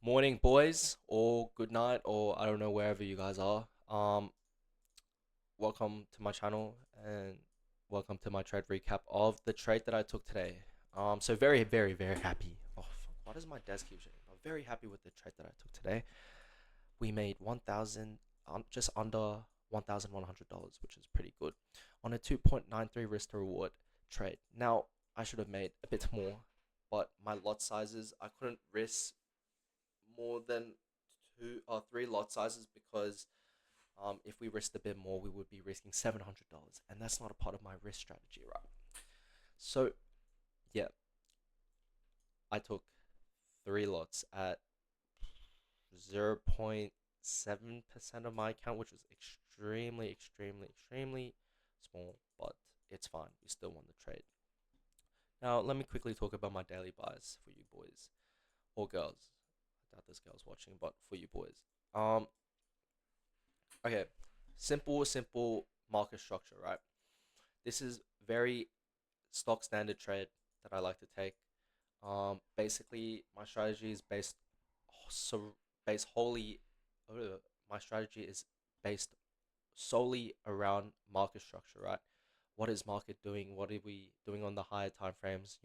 Morning, boys, or good night, or I don't know wherever you guys are. Welcome to my channel and welcome to my trade recap of the trade that I took today. So very, very, very happy. Oh, fuck, why does my desk keep shaking? I'm very happy with the trade that I took today. We made 1,000, just under $1,100, which is pretty good, on a 2.93 risk to reward trade. Now I should have made a bit more, but my lot sizes I couldn't risk more than two or three lot sizes because if we risked a bit more, we would be risking $700, and that's not a part of my risk strategy, right? So yeah, I took three lots at 0.7% of my account, which was extremely, extremely, extremely small, but it's fine. We still won the trade. Now, let me quickly talk about my daily buys for you boys or girls. I doubt this girl's watching, but for you boys. Um, Okay, simple market structure, right? This is very stock standard trade that I like to take. Basically, my strategy is so based wholly. My strategy is based solely around market structure, right? What is market doing? What are we doing on the higher time frames?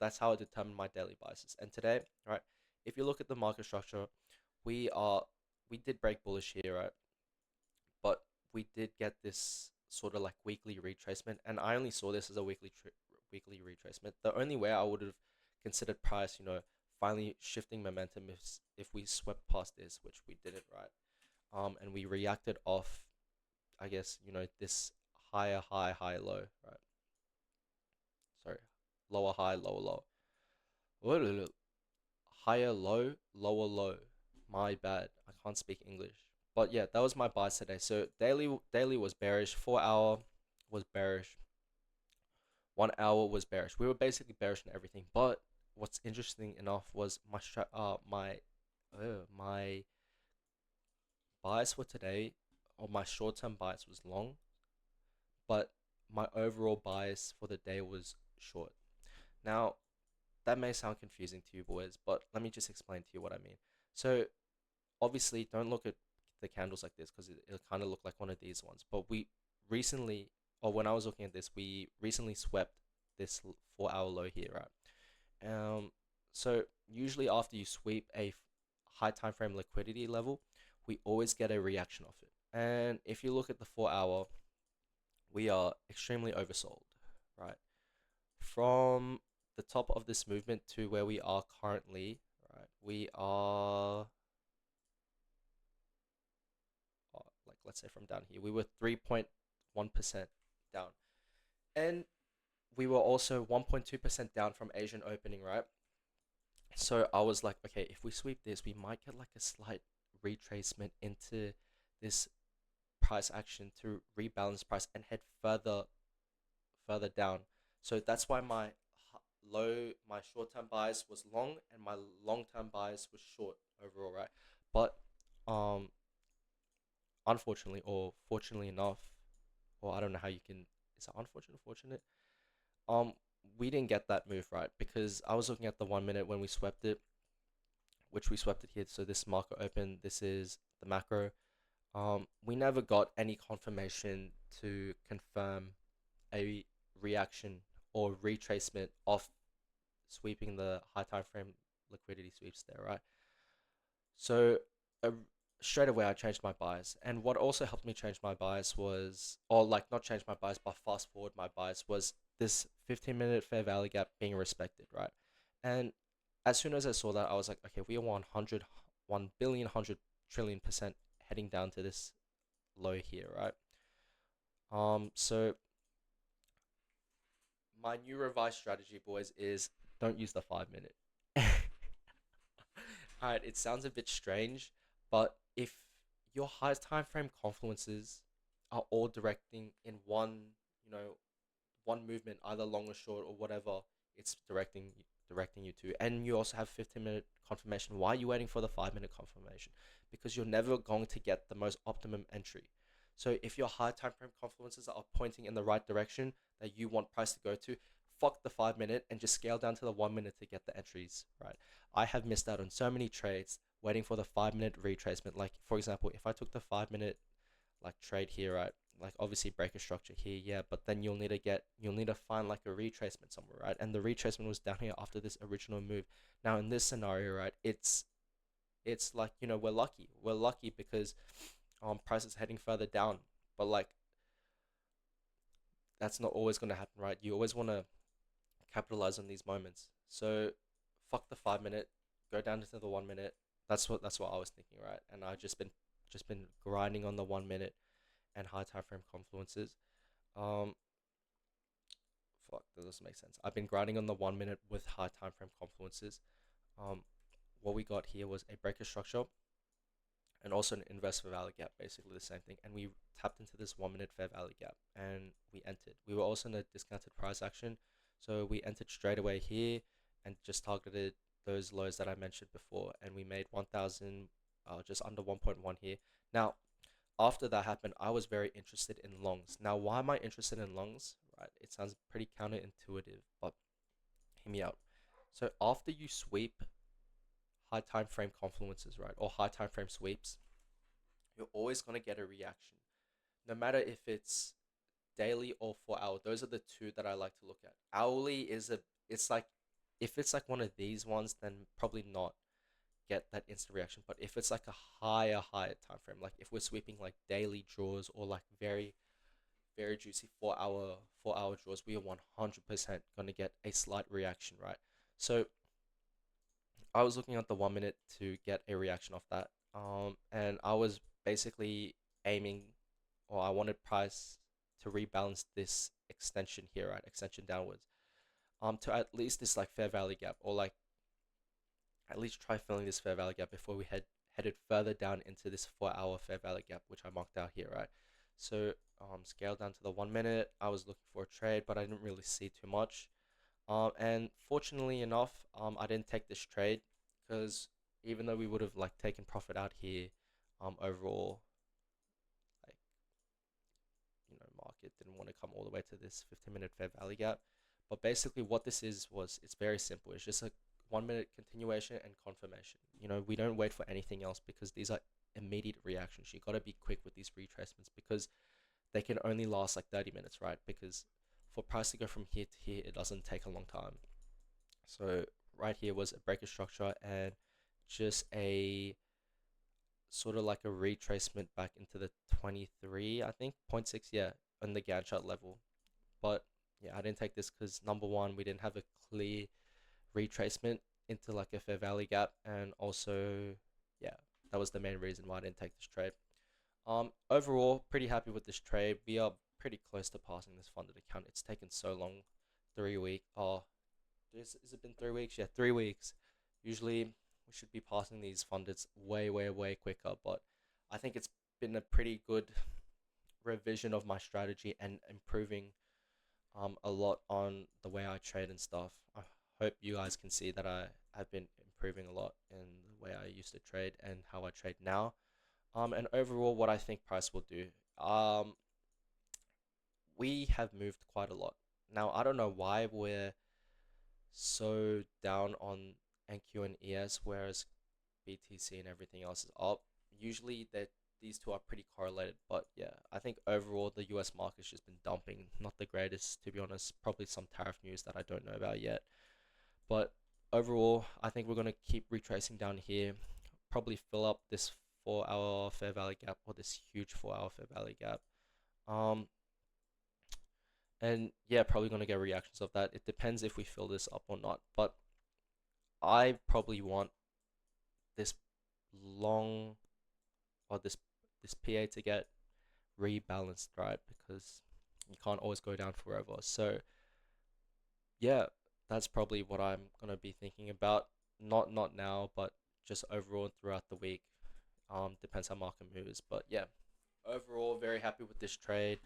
That's how I determine my daily biases. And today, right, if you look at the market structure, we are we did break bullish here, right? But we did get this sort of like weekly retracement, and I only saw this as a weekly retracement. The only way I would have considered price, finally shifting momentum if we swept past this, which we didn't, right? And we reacted off, I guess, this higher high, high low, right? Sorry, lower high, lower low. Higher low, lower low. My bad. I can't speak English. But yeah, that was my buys today. So daily was bearish. 4 hour was bearish. 1 hour was bearish. We were basically bearish in everything. But what's interesting enough was my bias for today, or my short term bias was long, but my overall bias for the day was short. Now that may sound confusing to you boys, but let me just explain to you what I mean. So obviously don't look at the candles like this because it'll kind of look like one of these ones. But we recently, or when I was looking at this, we recently swept this 4 hour low here, right? So usually after you sweep a high time frame liquidity level, we always get a reaction of it. And if you look at the 4 hour, we are extremely oversold, right? From the top of this movement to where we are currently, right? We are like, let's say from down here, we were 3.1% down, and we were also 1.2% down from Asian opening, right? So I was like, okay, if we sweep this, we might get like a slight retracement into this price action to rebalance price and head further down. So that's why my short-term bias was long and my long-term bias was short overall, right? But um unfortunately, or fortunately enough, or I don't know how you can, is it unfortunate, fortunate? Um, we didn't get that move, right, because I was looking at the 1 minute when we swept it, which we swept it here. So this market open, this is the macro. We never got any confirmation to confirm a reaction or retracement of sweeping the high time frame liquidity sweeps there, right? So uh, straight away I changed my bias. And what also helped me change my bias was, or like not change my bias, but fast forward my bias was this 15-minute fair value gap being respected, right? And as soon as I saw that, I was like, okay, we are 1 billion, 100 trillion% heading down to this low here, right? So my new revised strategy, boys, is don't use the 5 minute. Alright, it sounds a bit strange, but if your highest time frame confluences are all directing in you know, one movement, either long or short or whatever, it's directing you to, and you also have 15-minute confirmation. Why are you waiting for the 5 minute confirmation? Because you're never going to get the most optimum entry. So if your high time frame confluences are pointing in the right direction that you want price to go to, fuck the 5 minute and just scale down to the 1 minute to get the entries, right? I have missed out on so many trades waiting for the 5 minute retracement. Like for example, if I took the 5 minute like trade here, right? Like obviously break a structure here, yeah, but then you'll need to find like a retracement somewhere, right? And the retracement was down here after this original move. Now in this scenario, right, it's like, we're lucky because price is heading further down, but like that's not always going to happen, right? You always want to capitalize on these moments. So fuck the 5 minute, go down to the 1 minute. That's what I was thinking, right? And I just been grinding on the 1 minute and high time frame confluences. Um, fuck, that doesn't make sense. I've been grinding on the 1 minute with high time frame confluences. Um, what we got here was a breaker structure and also an inverse fair value gap, basically the same thing. And we tapped into this 1 minute fair value gap and we entered. We were also in a discounted price action, so we entered straight away here and just targeted those lows that I mentioned before, and we made 1,000, just under 1.1 here. Now, after that happened, I was very interested in longs. Now, why am I interested in longs? Right, it sounds pretty counterintuitive, but hear me out. So after you sweep high time frame confluences, right, or high time frame sweeps, you're always going to get a reaction, no matter if it's daily or 4 hour. Those are the two that I like to look at. Hourly it's like, if it's like one of these ones, then probably not get that instant reaction. But if it's like a higher time frame, like if we're sweeping like daily draws or like very very juicy 4 hour draws, we are 100% gonna get a slight reaction, right? So I was looking at the 1 minute to get a reaction off that. And I was basically aiming, or I wanted price to rebalance this extension here, right? Extension downwards. To at least this like fair value gap, or like at least try filling this fair value gap before we headed further down into this 4 hour fair value gap, which I marked out here, right? So scale down to the 1 minute. I was looking for a trade, but I didn't really see too much. And fortunately enough, I didn't take this trade because even though we would have like taken profit out here, overall, like, market didn't want to come all the way to this 15-minute fair value gap. But basically, what this is was it's very simple. It's just a 1 minute continuation and confirmation. We don't wait for anything else because these are immediate reactions. You got to be quick with these retracements because they can only last like 30 minutes, right? Because for price to go from here to here, it doesn't take a long time. So right here was a breaker structure and just a sort of like a retracement back into the 23, I think, point 0.6, yeah, on the Gantt chart level. But yeah, I didn't take this because number one, we didn't have a clear retracement into like a fair value gap, and also, yeah, that was the main reason why I didn't take this trade. Overall, pretty happy with this trade. We are pretty close to passing this funded account. It's taken so long, 3 week. Oh, has it been 3 weeks? Yeah, 3 weeks. Usually, we should be passing these fundeds way, way, way quicker. But I think it's been a pretty good revision of my strategy and improving a lot on the way I trade and stuff. I hope you guys can see that I have been improving a lot in the way I used to trade and how I trade now. And overall, what I think price will do. We have moved quite a lot. Now, I don't know why we're so down on NQ and ES, whereas BTC and everything else is up. Usually, that these two are pretty correlated, but yeah, I think overall the US market's just been dumping. Not the greatest, to be honest. Probably some tariff news that I don't know about yet. But overall, I think we're gonna keep retracing down here. Probably fill up this 4 hour fair value gap, or this huge 4 hour fair value gap. Um, and yeah, probably gonna get reactions of that. It depends if we fill this up or not. But I probably want this long, or this PA to get rebalanced, right? Because you can't always go down forever. So yeah, that's probably what I'm gonna be thinking about. Not now, but just overall throughout the week. Depends how market moves, but yeah, overall very happy with this trade.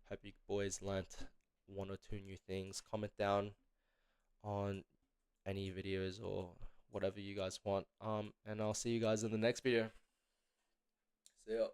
Hope you boys learnt one or two new things. Comment down on any videos or whatever you guys want. And I'll see you guys in the next video. See ya.